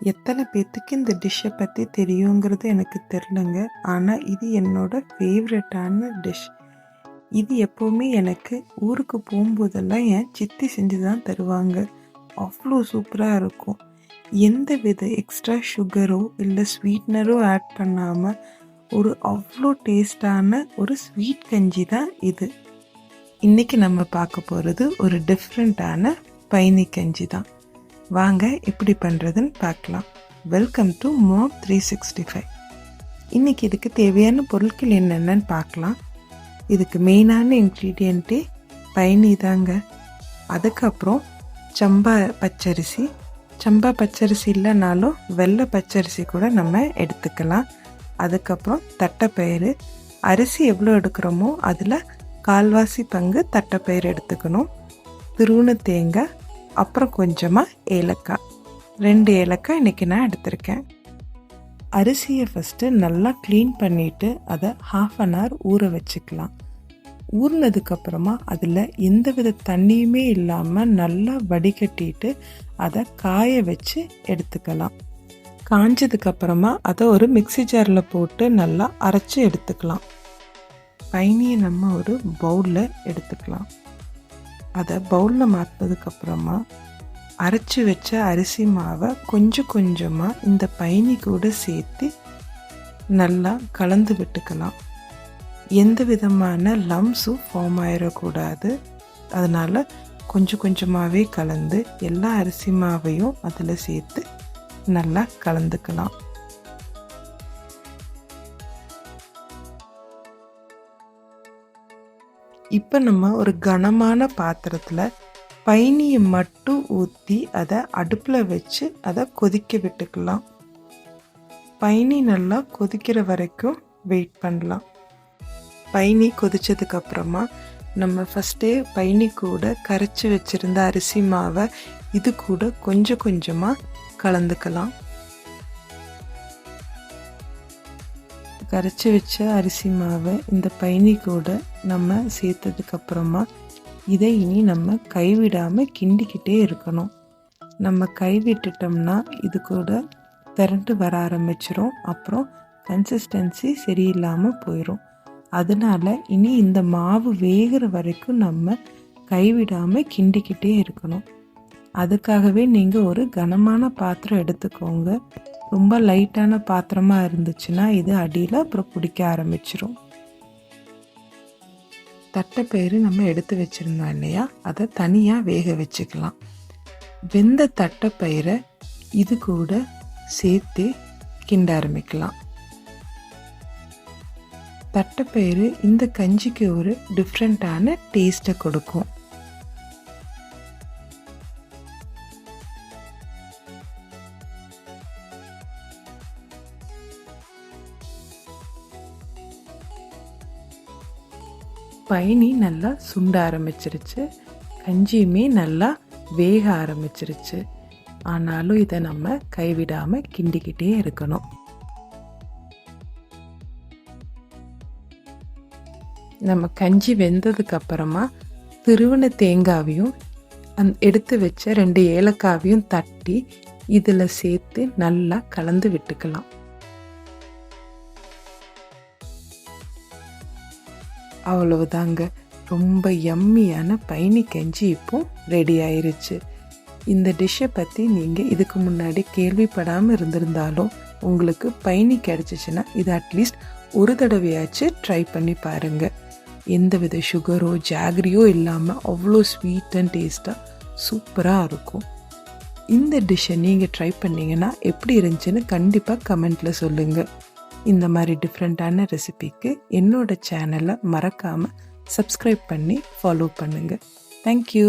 எத்தனை பேர்த்துக்கு இந்த டிஷ்ஷை பற்றி தெரியுங்கிறது எனக்கு தெரிலங்க. ஆனால் இது என்னோட ஃபேவரட்டான டிஷ். இது எப்போவுமே எனக்கு ஊருக்கு போகும்போதெல்லாம் என் சித்தி செஞ்சு தான் தருவாங்க. அவ்வளோ சூப்பராக இருக்கும். எந்த வித எக்ஸ்ட்ரா சுகரோ இல்லை ஸ்வீட்னரோ ஆட் பண்ணாமல் ஒரு அவ்வளோ டேஸ்டான ஒரு ஸ்வீட் கஞ்சி தான் இது. இன்றைக்கி நம்ம பார்க்க போகிறது ஒரு டிஃப்ரெண்ட்டான பைனி கஞ்சி தான். வாங்க எப்படி பண்ணுறதுன்னு பார்க்கலாம். Welcome to Mom 365. இன்றைக்கி இதுக்கு தேவையான பொருட்கள் என்னென்னு பார்க்கலாம். இதுக்கு மெயினான இன்க்ரீடியண்ட்டே பைனி தாங்க. அதுக்கப்புறம் சம்பா பச்சரிசி. சம்பா பச்சரிசி இல்லைனாலும் வெள்ளை பச்சரிசி கூட நம்ம எடுத்துக்கலாம். அதுக்கப்புறம் தட்டைப்பயிறு. அரிசி எவ்வளோ எடுக்கிறோமோ அதில் கால்வாசி பங்கு தட்டைப்பயிறு எடுத்துக்கணும். துருவன தேங்காய், அப்புறம் கொஞ்சமாக ஏலக்காய். 2 ஏலக்காய் இன்றைக்கி நான் எடுத்திருக்கேன். அரிசியை ஃபஸ்ட்டு நல்லா க்ளீன் பண்ணிவிட்டு அதை 1/2 hour ஊற வச்சுக்கலாம். ஊறினதுக்கப்புறமா அதில் எந்த வித தண்ணியுமே இல்லாமல் நல்லா வடிகட்டிட்டு அதை காய வச்சு எடுத்துக்கலாம். காஞ்சதுக்கப்புறமா அதை ஒரு மிக்ஸி ஜாரில் போட்டு நல்லா அரைச்சி எடுத்துக்கலாம். பைனியை நம்ம ஒரு பவுலில் எடுத்துக்கலாம். அதை பவுலில் மாற்றினதுக்கப்புறமா அரைச்சி வச்ச அரிசி மாவை கொஞ்சம் கொஞ்சமாக இந்த பைனி கூட சேர்த்து நல்லா கலந்து விட்டுக்கலாம். எந்த விதமான லம்ஸும் ஃபார்ம் ஆகிடக்கூடாது. அதனால் கொஞ்சம் கொஞ்சமாகவே கலந்து எல்லா அரிசி மாவையும் அதில் சேர்த்து நல்லா கலந்துக்கலாம். இப்போ நம்ம ஒரு கனமான பாத்திரத்தில் பைனியை மட்டும் ஊற்றி அதை அடுப்பில் வச்சு அதை கொதிக்க விட்டுக்கலாம். பைனி நல்லா கொதிக்கிற வரைக்கும் வெயிட் பண்ணலாம். பைனி கொதிச்சதுக்கப்புறமா நம்ம ஃபஸ்ட்டே பைனி கூட கரைச்சி வச்சுருந்த அரிசி மாவை இது கூட கொஞ்சம் கொஞ்சமாக கலந்துக்கலாம். கரைச்சி வச்ச அரிசி மாவை இந்த பைனி கூட நம்ம சேர்த்ததுக்கப்புறமா இதை இனி நம்ம கைவிடாமல் கிண்டிக்கிட்டே இருக்கணும். நம்ம கைவிட்டுட்டோம்னா இது கூட திரண்டு வர ஆரம்பிச்சிரும். அப்புறம் கன்சிஸ்டன்சி சரியில்லாமல் போயிடும். அதனால் இனி இந்த மாவு வேகிற வரைக்கும் நம்ம கைவிடாமல் கிண்டிக்கிட்டே இருக்கணும். அதுக்காகவே நீங்கள் ஒரு கனமான பாத்திரம் எடுத்துக்கோங்க. ரொம்ப லைட்டான பாத்திரமாக இருந்துச்சுன்னா இது அடியில் அப்புறம் பிடிக்க ஆரம்பிச்சிரும். தட்டைப்பயிறு நம்ம எடுத்து வச்சுருந்தோம் இல்லையா, அதை தனியாக வேக வச்சுக்கலாம். வெந்த தட்டைப்பயிரை இது கூட சேர்த்து கிண்ட ஆரம்பிக்கலாம். தட்டைப்பயிறு இந்த கஞ்சிக்கு ஒரு டிஃப்ரெண்ட்டான டேஸ்ட்டை கொடுக்கும். பைனி நல்லா சுண்ட ஆரம்பிச்சிருச்சு. கஞ்சியுமே நல்லா வேக ஆரம்பிச்சிருச்சு. ஆனாலும் இதை நம்ம கைவிடாமல் கிண்டிக்கிட்டே இருக்கணும். நம்ம கஞ்சி வெந்ததுக்கப்புறமா துருவன தேங்காவையும் எடுத்து வச்ச 2 ஏலக்காவையும் தட்டி இதில் சேர்த்து நல்லா கலந்து விட்டுக்கலாம். அவ்வளவுதாங்க, ரொம்ப யம்மியான பைனி கஞ்சி இப்போ ரெடி ஆயிருச்சு. இந்த டிஷ்ஷை பற்றி நீங்கள் இதுக்கு முன்னாடி கேள்விப்படாமல் இருந்திருந்தாலும் உங்களுக்கு பைனி கிடச்சிச்சின்னா இது அட்லீஸ்ட் ஒரு தடவையாச்சு ட்ரை பண்ணி பாருங்கள். எந்தவித சுகரோ ஜாகரியோ இல்லாமல் அவ்வளோ ஸ்வீட் அண்ட் டேஸ்ட்டாக சூப்பராக இருக்கும். இந்த டிஷ்ஷை நீங்கள் ட்ரை பண்ணிங்கன்னா எப்படி இருந்துச்சுன்னு கண்டிப்பாக கமெண்ட்டில் சொல்லுங்கள். இந்த மாதிரி டிஃப்ரெண்ட்டான ரெசிபிக்கு என்னோட சேனலை மறக்காமல் சப்ஸ்கிரைப் பண்ணி ஃபாலோ பண்ணுங்கள். தேங்க்யூ.